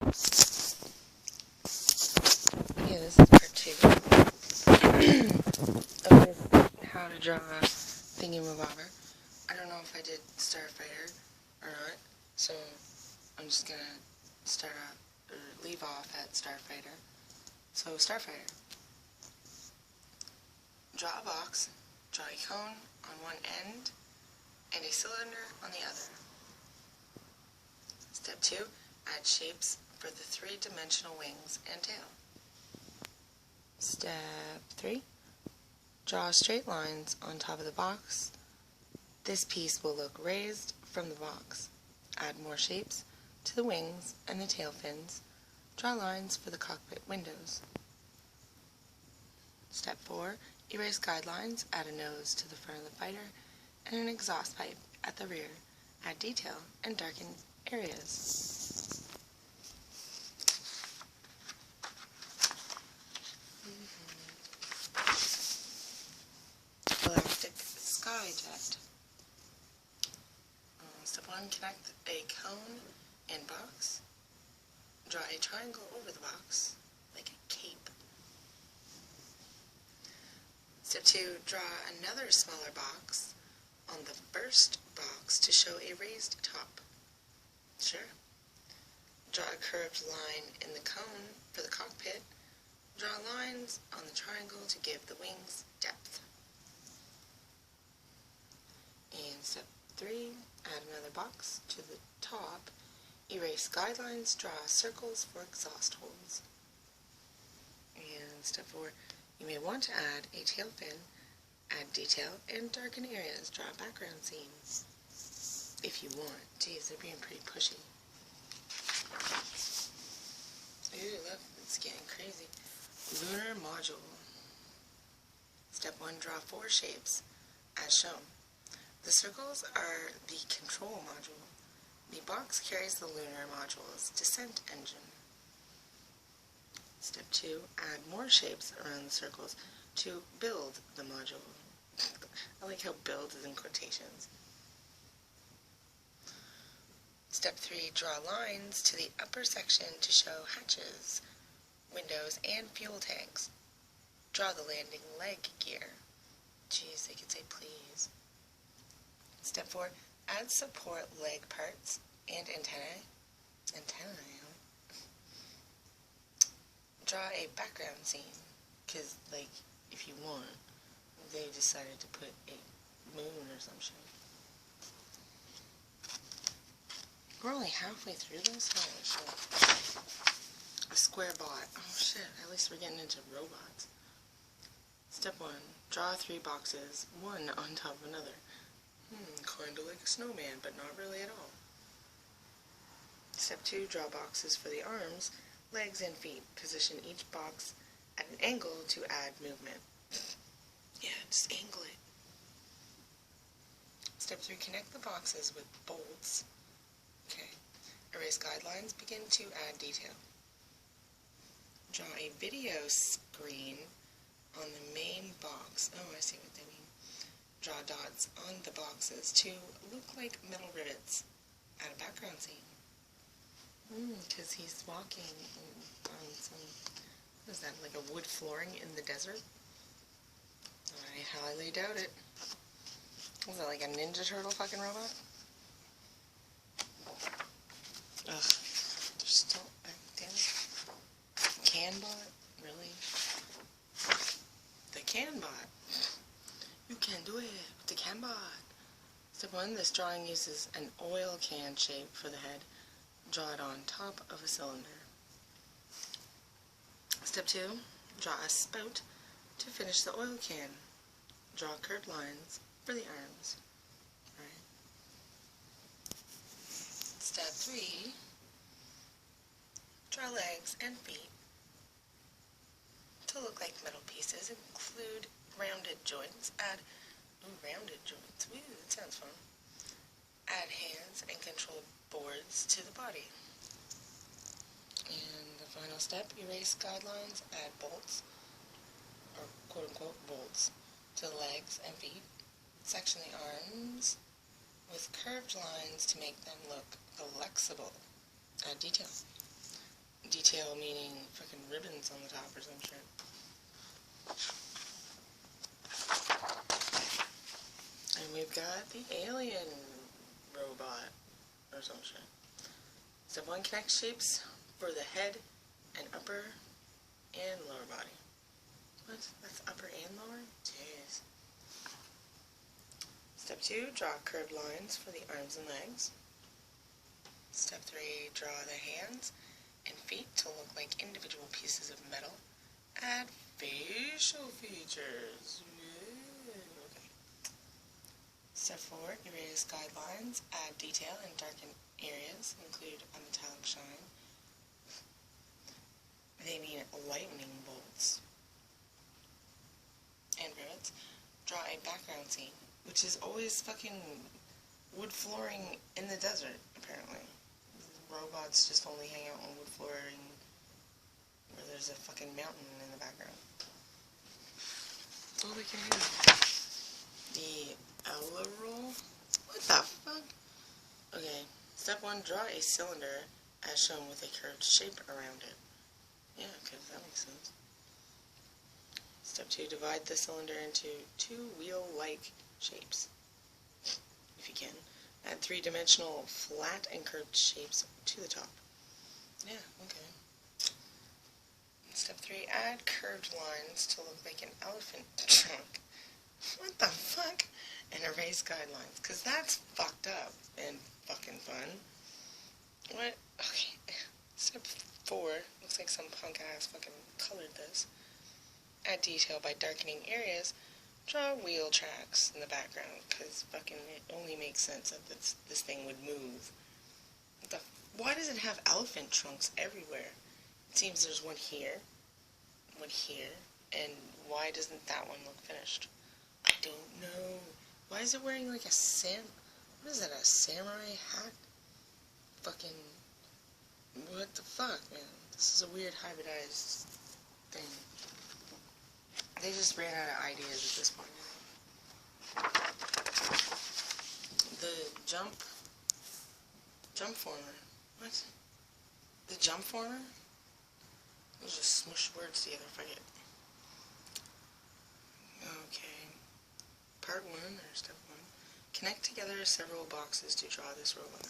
Yeah, this is part 2 of this how to draw a thingy-mabobber. I don't know if I did Starfighter or not, so I'm just gonna start off, or leave off at Starfighter. So, Starfighter. Draw a box, draw a cone on one end, and a cylinder on the other. Step 2, add shapes for the 3-dimensional wings and tail. Step 3, draw straight lines on top of the box. This piece will look raised from the box. Add more shapes to the wings and the tail fins. Draw lines for the cockpit windows. Step 4, erase guidelines. Add a nose to the front of the fighter and an exhaust pipe at the rear. Add detail and darken areas. Elastic sky jet. Step 1, connect a cone and box. Draw a triangle over the box, like a cape. Step 2, draw another smaller box on the first box to show a raised top. Sure. Draw a curved line in the cone for the cockpit. Draw lines on the triangle to give the wings depth. And step 3, add another box to the top. Erase guidelines, draw circles for exhaust holes. And step 4, you may want to add a tail fin, add detail, and darken areas. Draw a background scene if you want. Geez, they're being pretty pushy. Ooh, look, it's getting crazy. Lunar module. Step 1, draw 4 shapes as shown. The circles are the control module. The box carries the lunar module's descent engine. Step 2, add more shapes around the circles to build the module. I like how build is in quotations. Step 3, draw lines to the upper section to show hatches, windows, and fuel tanks. Draw the landing leg gear. Geez, they could say please. Step 4, add support leg parts and antennae. Draw a background scene, because, like, if you want, they decided to put a moon or some shit. We're only halfway through this? Holy shit. A square bot. Oh shit, at least we're getting into robots. Step 1, draw 3 boxes, one on top of another. Kinda like a snowman, but not really at all. Step 2, draw boxes for the arms, legs, and feet. Position each box at an angle to add movement. Yeah, just angle it. Step 3, connect the boxes with bolts. Okay. Erase guidelines, begin to add detail. Draw a video screen on the main box. Oh, I see what they mean. Draw dots on the boxes to look like metal rivets. Add a background scene. Because he's walking on some, what is that, like a wood flooring in the desert? I highly doubt it. Was that like a Ninja Turtle fucking robot? Ugh. There's still, damn it. Canbot? Really? The Canbot. You can do it with the Canbot. Step 1, this drawing uses an oil can shape for the head. Draw it on top of a cylinder. Step 2, draw a spout to finish the oil can. Draw curved lines for the arms. Alright. Step 3, draw legs and feet to look like metal pieces. Include rounded joints. Add rounded joints. Woo, that sounds fun. Add hands and control boards to the body. And the final step, erase guidelines, add bolts, or quote-unquote bolts, to the legs and feet. Section the arms with curved lines to make them look flexible. Add detail. Detail meaning fucking ribbons on the top or some shit. And we've got the alien robot or some shit. Step 1, connect shapes for the head and upper and lower body. What? That's upper and lower? Jeez. Step 2, draw curved lines for the arms and legs. Step 3, draw the hands and feet to look like individual pieces of metal. Add facial features. Okay. Step 4, erase guidelines, add detail and darken areas, include a metallic shine. They mean lightning bolts. And rivets. Draw a background scene, which is always fucking wood flooring in the desert, apparently. Robots just only hang out on wood flooring where there's a fucking mountain in the background. That's all they can do. The aloud. What the fuck? Okay. Step 1, draw a cylinder as shown with a curved shape around it. Yeah, okay, that makes sense. Step 2, divide the cylinder into 2 wheel-like shapes, if you can. Add 3-dimensional flat and curved shapes to the top. Yeah, okay. Step 3, add curved lines to look like an elephant trunk. What the fuck? And erase guidelines, because that's fucked up and fucking fun. What? Okay. Step 4, looks like some punk ass fucking colored this. Add detail by darkening areas. Draw wheel tracks in the background, because fucking it only makes sense that this thing would move. Why does it have elephant trunks everywhere? It seems there's one here, and why doesn't that one look finished? I don't know. Why is it wearing like what is that, a samurai hat? Fucking, what the fuck, man? This is a weird hybridized thing. They just ran out of ideas at this point. The jump former. What? The jump former? Let's just smush words together, fuck it. Okay. Part 1, or step 1. Connect together several boxes to draw this robot.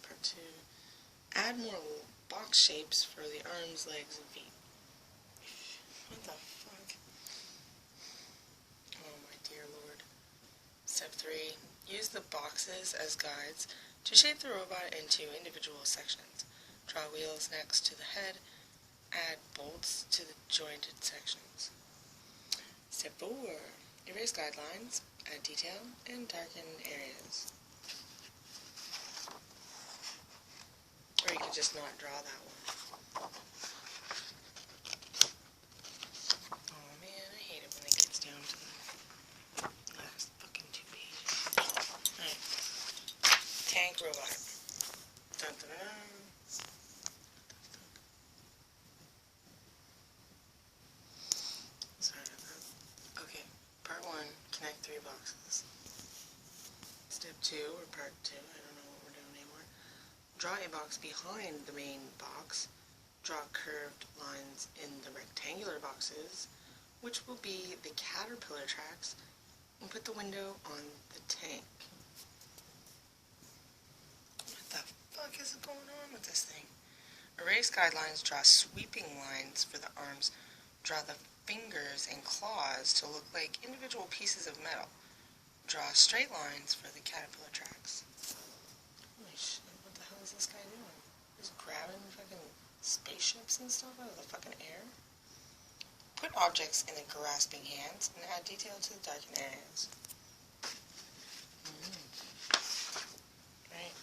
Part 2. Add more box shapes for the arms, legs, and feet. What the fuck? Oh my dear lord. Step 3. Use the boxes as guides to shape the robot into individual sections. Draw wheels next to the head. Add bolts to the jointed sections. Step 4. Erase guidelines, add detail, and darken areas. Or you could just not draw that one. Oh man, I hate it when it gets down to the last fucking 2 pages. Alright. Tank robot. Dun dun dun. Sorry about that. Okay. Part 1, connect 3 boxes. Step 2, or part 2, I don't know what we're doing anymore. Draw a box behind the main box. Draw curved lines in the rectangular boxes, which will be the caterpillar tracks, and put the window on the tank. What the fuck is going on with this thing? Erase guidelines, draw sweeping lines for the arms. Draw the fingers and claws to look like individual pieces of metal. Draw straight lines for the caterpillar tracks. Holy shit, what the hell is this guy doing? He's grabbing fucking spaceships and stuff out of the fucking air? Put objects in the grasping hands and add detail to the darkened areas. Right.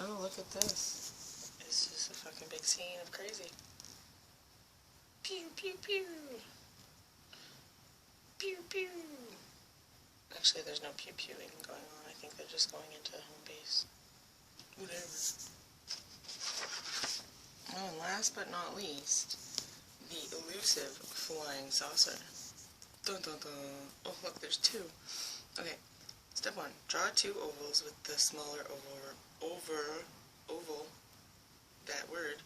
Oh, look at this. It's just a fucking big scene of crazy. Pew, pew, pew. Pew, pew. Actually, there's no pew-pewing going on. I think they're just going into home base. Whatever. Oh, and last but not least, the elusive flying saucer. Dun dun dun. Oh, look, there's 2. Okay. Step 1. Draw 2 ovals with the smaller oval, that word,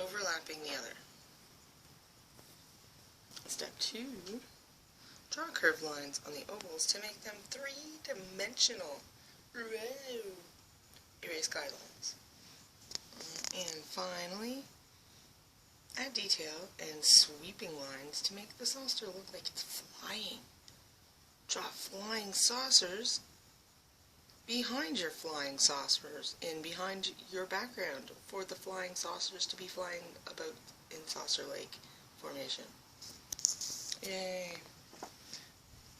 overlapping the other. Step 2. Draw curved lines on the ovals to make them three-dimensional. Erase guidelines. And finally, add detail and sweeping lines to make the saucer look like it's flying. Draw flying saucers behind your flying saucers and behind your background for the flying saucers to be flying about in saucer-like formation. Yay!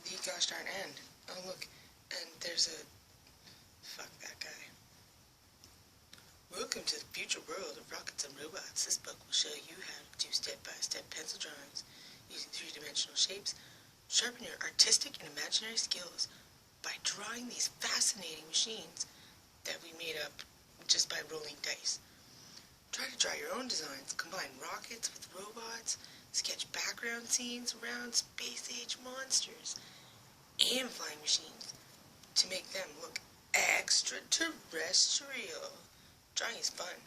The gosh darn end. Oh look, and there's a... fuck that guy. Welcome to the future world of rockets and robots. This book will show you how to do step-by-step pencil drawings using three-dimensional shapes. Sharpen your artistic and imaginary skills by drawing these fascinating machines that we made up just by rolling dice. Try to draw your own designs, combine rockets with robots, sketch background scenes around space-age monsters and flying machines to make them look extraterrestrial. Drawing is fun.